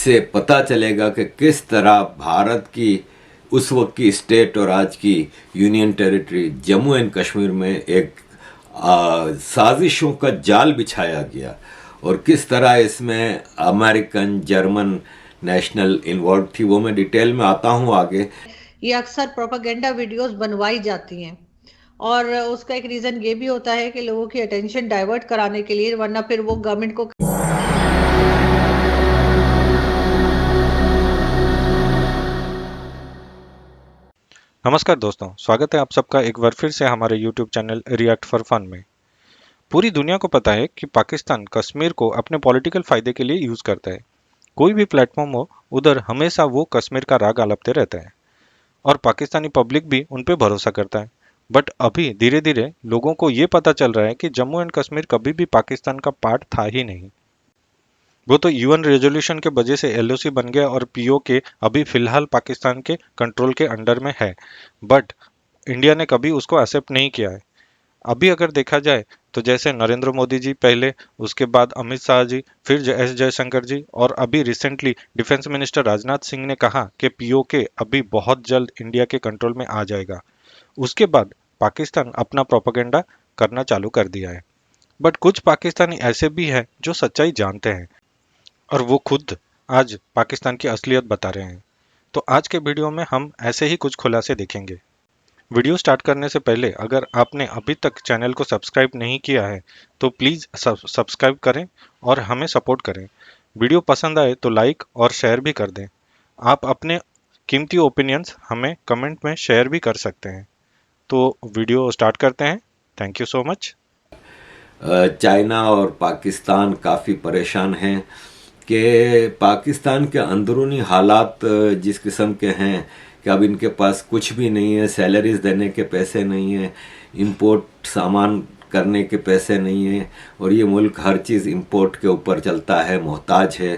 से पता चलेगा कि किस तरह भारत की उस वक्त की स्टेट और आज की union territory Jammu and Kashmir में एक साजिशों का जाल बिछाया गया और किस तरह इसमें अमेरिकन जर्मन नेशनल इन्वॉल्व थी। वो मैं डिटेल में आता हूँ आगे। ये अक्सर प्रोपागेंडा वीडियोस बनवाई जाती हैं और उसका एक रीजन ये भी होता है कि लोगों की अटेंशन डाइवर्ट कराने के लिए, वरना फिर वो गवर्नमेंट को नमस्कार दोस्तों, स्वागत है आप सबका एक बार फिर से हमारे YouTube channel react for fun में। पूरी दुनिया को पता है कि पाकिस्तान कश्मीर को अपने पॉलिटिकल फायदे के लिए यूज करता है। कोई भी प्लेटफॉर्म हो, उधर हमेशा वो कश्मीर का राग आलपते रहता है और पाकिस्तानी पब्लिक भी उन पे भरोसा करता है। बट अभी धीरे धीरे लोगों को ये पता चल रहा है कि जम्मू एंड कश्मीर कभी भी पाकिस्तान का पार्ट था ही नहीं। वो तो यूएन रेजोल्यूशन के वजह से एलओसी बन गया और पीओके अभी फिलहाल पाकिस्तान के कंट्रोल के अंडर में है, बट इंडिया ने कभी उसको एक्सेप्ट नहीं किया है। अभी अगर देखा जाए तो जैसे नरेंद्र मोदी जी पहले, उसके बाद अमित शाह जी, फिर एस जयशंकर जी और अभी recently defence minister Rajnath Singh ने कहा कि पीओके अभी बहुत जल्द इंडिया के कंट्रोल में आ जाएगा। उसके बाद पाकिस्तान अपना प्रोपेगेंडा करना चालू कर दिया है। बट कुछ पाकिस्तानी ऐसे भी हैं जो सच्चाई जानते हैं और वो खुद आज पाकिस्तान की असलियत बता रहे हैं। तो आज के वीडियो में हम ऐसे ही कुछ खुलासे देखेंगे। वीडियो स्टार्ट करने से पहले अगर आपने अभी तक चैनल को सब्सक्राइब नहीं किया है तो प्लीज़ सब्सक्राइब करें और हमें सपोर्ट करें। वीडियो पसंद आए तो लाइक और शेयर भी कर दें। आप अपने कीमती ओपिनियंस हमें कमेंट में शेयर भी कर सकते हैं। तो वीडियो स्टार्ट करते हैं। Thank you so much. China और पाकिस्तान काफ़ी परेशान हैं कि पाकिस्तान के अंदरूनी हालात जिस किस्म के हैं कि अब इनके पास कुछ भी नहीं है, सैलरीज देने के पैसे नहीं है, इंपोर्ट सामान करने के पैसे नहीं है और ये मुल्क हर चीज़ इंपोर्ट के ऊपर चलता है, मोहताज है।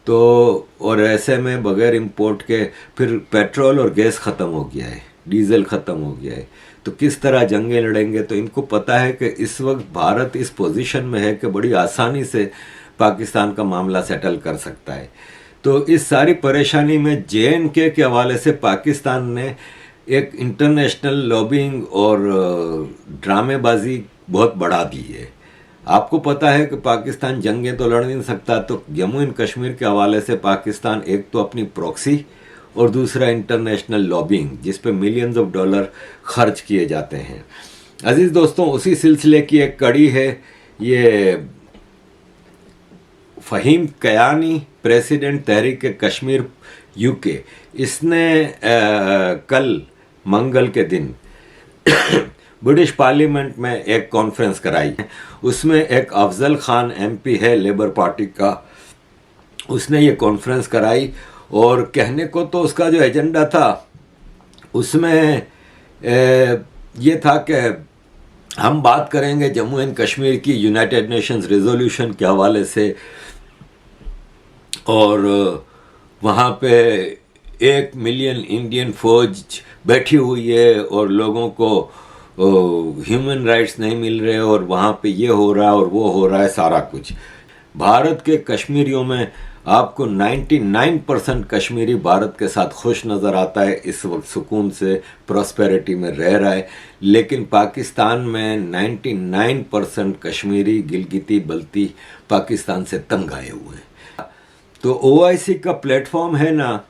तो और ऐसे में बगैर इंपोर्ट के फिर पेट्रोल और गैस ख़त्म हो गया है, डीजल ख़त्म हो गया है, तो किस तरह जंगें लड़ेंगे। तो इनको पता है कि इस वक्त भारत इस पोजीशन में है कि बड़ी आसानी से पाकिस्तान का मामला सेटल कर सकता है। तो इस सारी परेशानी में JNK के हवाले से पाकिस्तान ने एक इंटरनेशनल लॉबिंग और ड्रामेबाजी बहुत बढ़ा दी है। आपको पता है कि पाकिस्तान जंगें तो लड़ नहीं सकता, तो जम्मू एंड कश्मीर के हवाले से पाकिस्तान एक तो अपनी प्रॉक्सी और दूसरा इंटरनेशनल लॉबिंग जिस पे मिलियंस ऑफ डॉलर खर्च किए जाते हैं। अजीज दोस्तों, उसी सिलसिले की एक कड़ी है ये फ़हीम कयानी, प्रेसिडेंट तहरीक कश्मीर UK। इसने कल मंगल के दिन ब्रिटिश पार्लियामेंट में एक कॉन्फ्रेंस कराई। उसमें एक अफजल खान MP है लेबर पार्टी का, उसने ये कॉन्फ्रेंस कराई और कहने को तो उसका जो एजेंडा था उसमें ये था कि हम बात करेंगे जम्मू एंड कश्मीर की यूनाइटेड नेशंस रेजोल्यूशन के हवाले से और वहाँ पे 1 मिलियन इंडियन फौज बैठी हुई है और लोगों को ह्यूमन राइट्स नहीं मिल रहे और वहाँ पे ये हो रहा है और वो हो रहा है सारा कुछ। भारत के कश्मीरियों में आपको 99% कश्मीरी भारत के साथ खुश नज़र आता है, इस वक्त सुकून से प्रॉस्पेरिटी में रह रहा है। लेकिन पाकिस्तान में 99% कश्मीरी गिलगिती बल्ती पाकिस्तान से तंग आए हुए हैं। तो OIC का प्लेटफॉर्म है ना,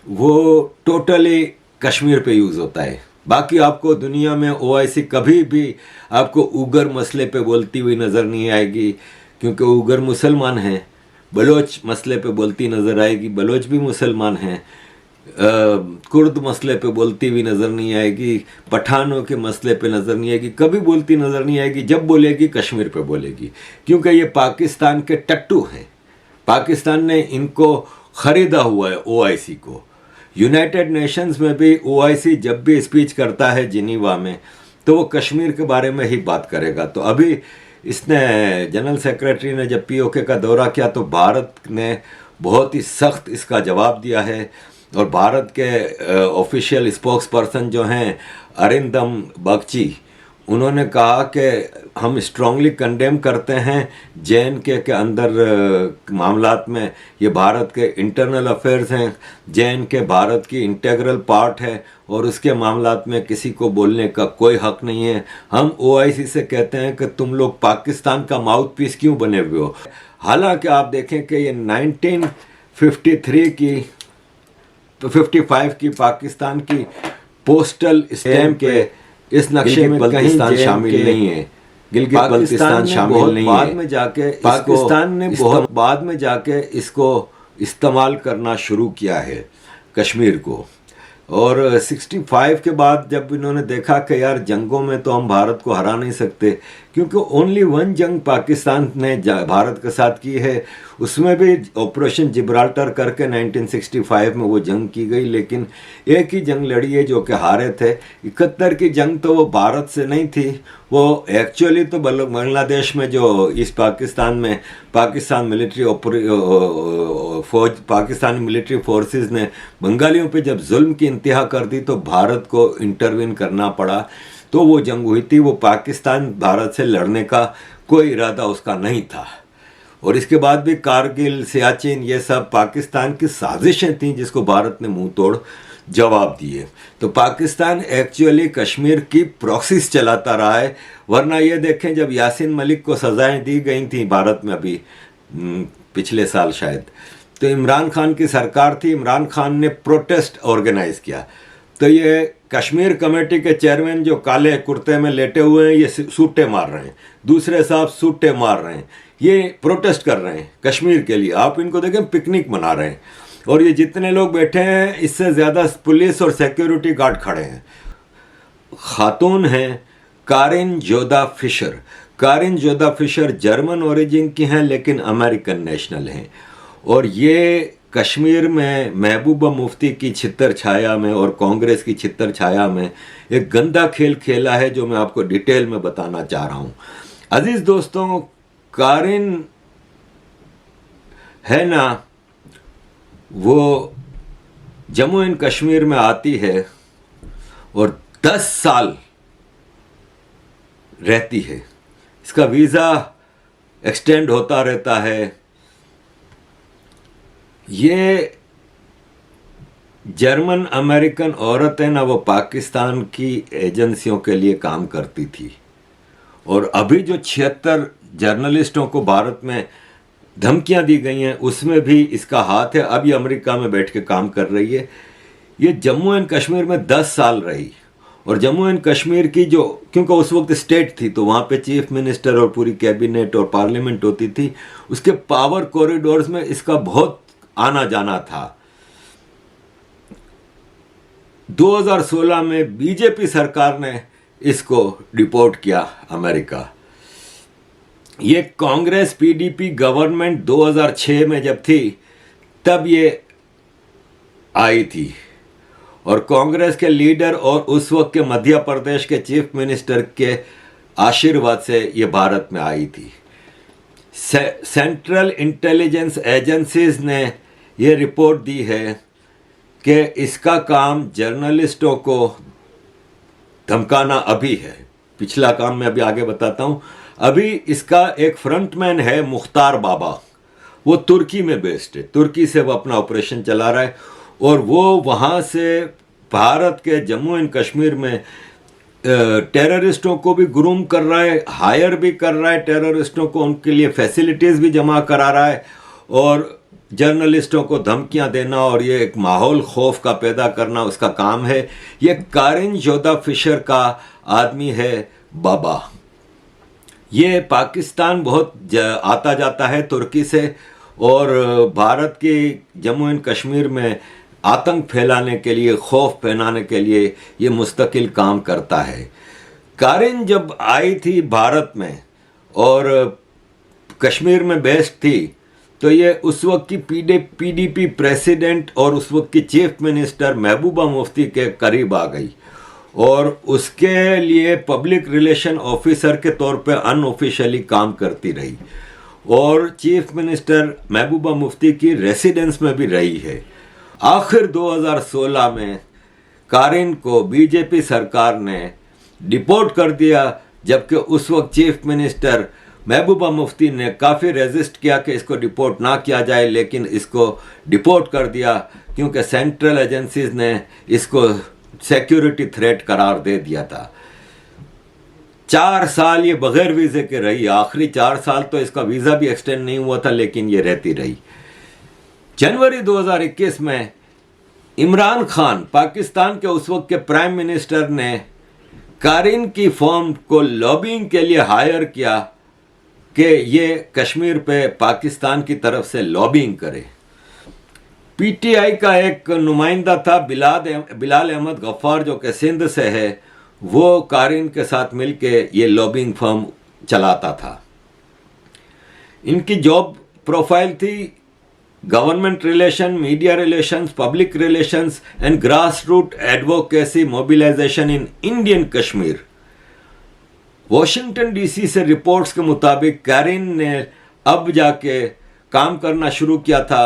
वो टोटली कश्मीर पे यूज़ होता है। बाकी आपको दुनिया में OIC कभी भी आपको उगर मसले पे बोलती हुई नज़र नहीं आएगी, क्योंकि उगर मुसलमान हैं। बलोच मसले पे बोलती नज़र आएगी, बलोच भी मुसलमान हैं। कुर्द मसले पे बोलती हुई नज़र नहीं आएगी, पठानों के मसले पे नज़र नहीं आएगी, कभी बोलती नज़र नहीं आएगी। जब बोलेगी कश्मीर पे बोलेगी, क्योंकि ये पाकिस्तान के टट्टू हैं। पाकिस्तान ने इनको ख़रीदा हुआ है OIC को। यूनाइटेड नेशंस में भी OIC जब भी स्पीच करता है जिनीवा में, तो वो कश्मीर के बारे में ही बात करेगा। तो अभी इसने जनरल सेक्रेटरी ने जब POK का दौरा किया तो भारत ने बहुत ही सख्त इसका जवाब दिया है और भारत के ऑफिशियल स्पोक्स पर्सन जो हैं अरिंदम बगची, उन्होंने कहा कि हम स्ट्रांगली कंडेम करते हैं जे.एन.के अंदर मामलात में, ये भारत के इंटरनल अफेयर्स हैं, जे.एन.के भारत की इंटीग्रल पार्ट है और उसके मामलात में किसी को बोलने का कोई हक नहीं है। हम OIC से कहते हैं कि तुम लोग पाकिस्तान का माउथ पीस क्यों बने हुए हो। हालांकि आप देखें कि ये 1953 की 55 की पाकिस्तान की पोस्टल स्टैम्प के इस नक्शे में कहीं शामिल नहीं है। गिलगित बल्तिस्तान शामिल नहीं है। बाद में जाके पाकिस्तान ने बहुत बाद में जाके इसको इस्तेमाल करना शुरू किया है कश्मीर को। और 65 के बाद जब इन्होंने देखा कि यार जंगों में तो हम भारत को हरा नहीं सकते, क्योंकि ओनली वन जंग पाकिस्तान ने भारत के साथ की है, उसमें भी ऑपरेशन जिब्राल्टर करके 1965 में वो जंग की गई, लेकिन एक ही जंग लड़ी है जो कि हारे थे। 71 की जंग तो वो भारत से नहीं थी, वो एक्चुअली तो बांग्लादेश में जो ईस्ट पाकिस्तान में Pakistan military Pakistani military forces ने बंगालियों पे जब जुल्म की इंतहा कर दी तो भारत को इंटरवीन करना पड़ा, तो वो जंग हुई थी। वो पाकिस्तान भारत से लड़ने का कोई इरादा उसका नहीं था। और इसके बाद भी कारगिल, सियाचिन, ये सब पाकिस्तान की साजिशें थीं जिसको भारत ने मुंह तोड़ जवाब दिए। तो पाकिस्तान एक्चुअली कश्मीर की प्रॉक्सीज चलाता रहा है। वरना ये देखें, जब यासीन मलिक को सजाएं दी गई थी भारत में अभी पिछले साल शायद, तो इमरान खान की सरकार थी, इमरान खान ने प्रोटेस्ट ऑर्गेनाइज किया। तो ये कश्मीर कमेटी के चेयरमैन जो काले कुर्ते में लेटे हुए हैं, ये सूटे मार रहे हैं, दूसरे साहब सूटे मार रहे हैं, ये प्रोटेस्ट कर रहे हैं कश्मीर के लिए। आप इनको देखें, पिकनिक मना रहे हैं। और ये जितने लोग बैठे हैं, इससे ज़्यादा पुलिस और सिक्योरिटी गार्ड खड़े हैं। खातून हैं Karin Joda Fischer. Karin Joda Fischer German origin की हैं लेकिन अमेरिकन नेशनल हैं। और ये कश्मीर में महबूबा मुफ्ती की छितर छाया में और कांग्रेस की छितर छाया में एक गंदा खेल खेला है, जो मैं आपको डिटेल में बताना चाह रहा हूँ। अजीज़ दोस्तों, कारिन है ना, वो जम्मू एंड कश्मीर में आती है और 10 साल रहती है। इसका वीज़ा एक्सटेंड होता रहता है। ये जर्मन अमेरिकन औरत है ना, वो पाकिस्तान की एजेंसियों के लिए काम करती थी। और अभी जो 76 जर्नलिस्टों को भारत में धमकियां दी गई हैं, उसमें भी इसका हाथ है। अभी अमेरिका में बैठ के काम कर रही है। ये जम्मू एंड कश्मीर में 10 साल रही। और जम्मू एंड कश्मीर की जो, क्योंकि उस वक्त स्टेट थी तो वहाँ पे चीफ मिनिस्टर और पूरी कैबिनेट और पार्लियामेंट होती थी, उसके पावर कॉरिडोर्स में इसका बहुत आना जाना था। 2016 में बीजेपी सरकार ने इसको डिपोर्ट किया अमेरिका। ये कांग्रेस PDP गवर्नमेंट 2006 में जब थी तब ये आई थी। और कांग्रेस के लीडर और उस वक्त के मध्य प्रदेश के चीफ मिनिस्टर के आशीर्वाद से ये भारत में आई थी। सेंट्रल इंटेलिजेंस एजेंसीज ने ये रिपोर्ट दी है कि इसका काम जर्नलिस्टों को धमकाना अभी है। पिछला काम मैं अभी आगे बताता हूँ। अभी इसका एक फ्रंटमैन है मुख्तार बाबा, वो तुर्की में बेस्ड है। तुर्की से वो अपना ऑपरेशन चला रहा है और वो वहाँ से भारत के जम्मू एंड कश्मीर में टेररिस्टों को भी ग्रूम कर रहा है, हायर भी कर रहा है टेररिस्टों को, उनके लिए फैसिलिटीज़ भी जमा करा रहा है और जर्नलिस्टों को धमकियां देना और ये एक माहौल खौफ का पैदा करना उसका काम है। ये कारिन जोदा फिशर का आदमी है बाबा। ये पाकिस्तान बहुत आता जाता है तुर्की से और भारत के जम्मू एंड कश्मीर में आतंक फैलाने के लिए, खौफ फैलाने के लिए ये मुस्तकिल काम करता है। कारिन जब आई थी भारत में और कश्मीर में बेस्ड थी तो ये उस वक्त की PDP प्रेसिडेंट और उस वक्त की चीफ मिनिस्टर महबूबा मुफ्ती के करीब आ गई और उसके लिए पब्लिक रिलेशन ऑफिसर के तौर पे अनऑफिशियली काम करती रही और चीफ मिनिस्टर महबूबा मुफ्ती की रेसिडेंस में भी रही है। आखिर 2016 में कारिन को बीजेपी सरकार ने डिपोर्ट कर दिया, जबकि उस वक्त चीफ मिनिस्टर महबूबा मुफ्ती ने काफ़ी रेजिस्ट किया कि इसको डिपोर्ट ना किया जाए, लेकिन इसको डिपोर्ट कर दिया क्योंकि सेंट्रल एजेंसीज ने इसको सिक्योरिटी थ्रेट करार दे दिया था। 4 साल ये बगैर वीज़े के रही, आखिरी 4 साल तो इसका वीज़ा भी एक्सटेंड नहीं हुआ था, लेकिन ये रहती रही। जनवरी 2021 में इमरान खान, पाकिस्तान के उस वक्त के प्राइम मिनिस्टर, ने कारिन की फर्म को लॉबिंग के लिए हायर किया कि ये कश्मीर पे पाकिस्तान की तरफ से लॉबिंग करे। पीटीआई का एक नुमाइंदा था बिलाल अहमद गफ्फार, जो कि सिंध से है, वो कारिन के साथ मिलके ये लॉबिंग फर्म चलाता था। इनकी जॉब प्रोफाइल थी government relation, media relations, public relations and grass root advocacy mobilisation in Indian Kashmir. Washington DC से रिपोर्ट्स के मुताबिक कारिन ने अब जाके काम करना शुरू किया था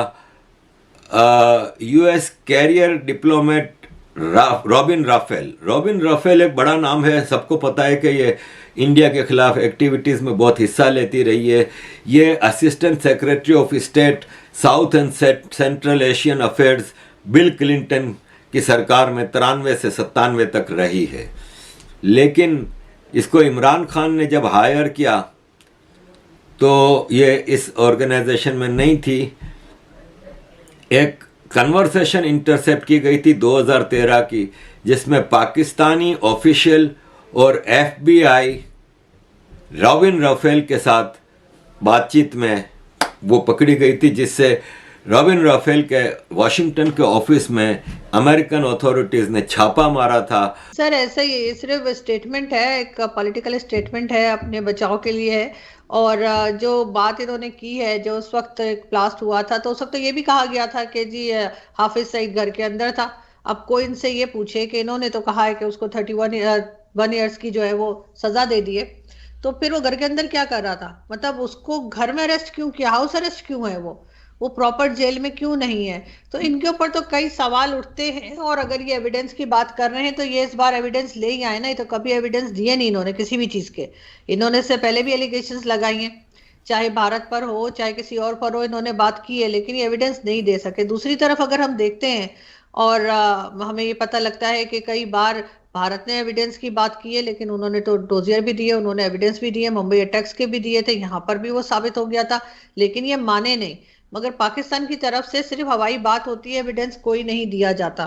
US career diplomat Robin Raphel एक बड़ा नाम है, सबको पता है कि ये इंडिया के खिलाफ एक्टिविटीज़ में बहुत हिस्सा लेती रही है। ये assistant secretary of state south and central Asian affairs bill Clinton की सरकार में 93 से 97 तक रही है। लेकिन इसको इमरान खान ने जब हायर किया तो ये इस ऑर्गेनाइजेशन में नहीं थी। एक कन्वर्सेशन इंटरसेप्ट की गई थी 2013 की, जिसमें पाकिस्तानी ऑफिशियल और एफबीआई रॉबिन राफेल के साथ बातचीत में वो पकड़ी गई थी, जिससे रॉबिन राफेल के वाशिंगटन के ऑफिस में अमेरिकन अथॉरिटीज़ ने छापा मारा था। सर ऐसा ही सिर्फ स्टेटमेंट है, एक पॉलिटिकल स्टेटमेंट है, अपने बचाव के लिए है। और जो बात इन्होंने की है, जो उस वक्त ब्लास्ट हुआ था तो उस वक्त तो ये भी कहा गया था कि जी हाफिज सईद घर के अंदर था। अब कोई इनसे ये पूछे कि इन्होंने तो कहा है कि उसको 31 ईयर्स की जो है वो सजा दे दी है, तो फिर वो घर के अंदर क्या कर रहा था? मतलब उसको घर में अरेस्ट क्यों किया, हाउस अरेस्ट क्यों है, वो प्रॉपर जेल में क्यों नहीं है? तो इनके ऊपर तो कई सवाल उठते हैं। और अगर ये एविडेंस की बात कर रहे हैं तो ये इस बार एविडेंस ले ही आए ना, ये तो कभी एविडेंस दिए नहीं इन्होंने किसी भी चीज के। इन्होंने इससे पहले भी एलिगेशंस लगाई हैं, चाहे भारत पर हो चाहे किसी और पर हो, इन्होंने बात की है, लेकिन ये एविडेंस नहीं दे सके। दूसरी तरफ अगर हम देखते हैं और हमें ये पता लगता है कि कई बार भारत ने एविडेंस की बात की है, लेकिन उन्होंने तो डोजियर भी दिए, उन्होंने एविडेंस भी दिए, मुंबई अटैक्स के भी दिए थे, यहाँ पर भी वो साबित हो गया था, लेकिन ये माने नहीं। मगर पाकिस्तान की तरफ से सिर्फ हवाई बात होती है, एविडेंस कोई नहीं दिया जाता।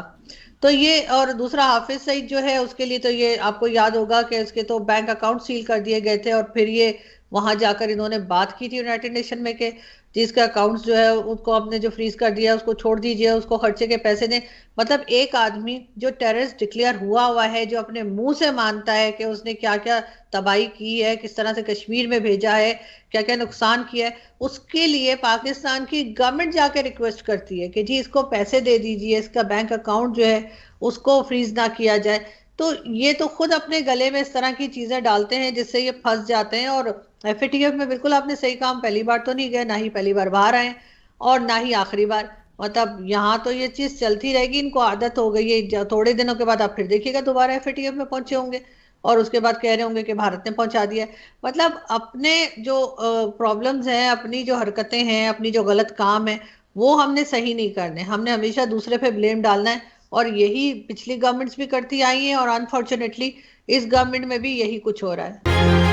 तो ये, और दूसरा हाफिज सईद जो है उसके लिए तो ये आपको याद होगा कि उसके तो बैंक अकाउंट सील कर दिए गए थे, और फिर ये वहां जाकर इन्होंने बात की थी यूनाइटेड नेशन में कि जिसका अकाउंट्स जो है उसको आपने जो फ्रीज कर दिया उसको छोड़ दीजिए, उसको खर्चे के पैसे दें। मतलब एक आदमी जो टेररिस्ट डिक्लेयर हुआ है, जो अपने मुंह से मानता है कि उसने क्या क्या तबाही की है, किस तरह से कश्मीर में भेजा है, क्या क्या नुकसान किया है, उसके लिए पाकिस्तान की गवर्नमेंट जाके रिक्वेस्ट करती है कि जी इसको पैसे दे दीजिए, इसका बैंक अकाउंट जो है उसको फ्रीज ना किया जाए। तो ये तो खुद अपने गले में इस तरह की चीजें डालते हैं जिससे ये फंस जाते हैं। और एफएटीएफ में बिल्कुल आपने सही कहा, पहली बार तो नहीं गए, ना ही पहली बार बाहर आए और ना ही आखिरी बार। मतलब यहाँ तो ये चीज चलती रहेगी, इनको आदत हो गई है। थोड़े दिनों के बाद आप फिर देखिएगा दोबारा एफएटीएफ में पहुंचे होंगे और उसके बाद कह रहे होंगे कि भारत ने पहुंचा दिया है। मतलब अपने जो प्रॉब्लम्स हैं, अपनी जो हरकतें हैं, अपनी जो गलत काम है, वो हमने सही नहीं करने, हमने हमेशा दूसरे पे ब्लेम डालना है। और यही पिछली गवर्नमेंट्स भी करती आई हैं और अनफॉर्चुनेटली इस गवर्नमेंट में भी यही कुछ हो रहा है।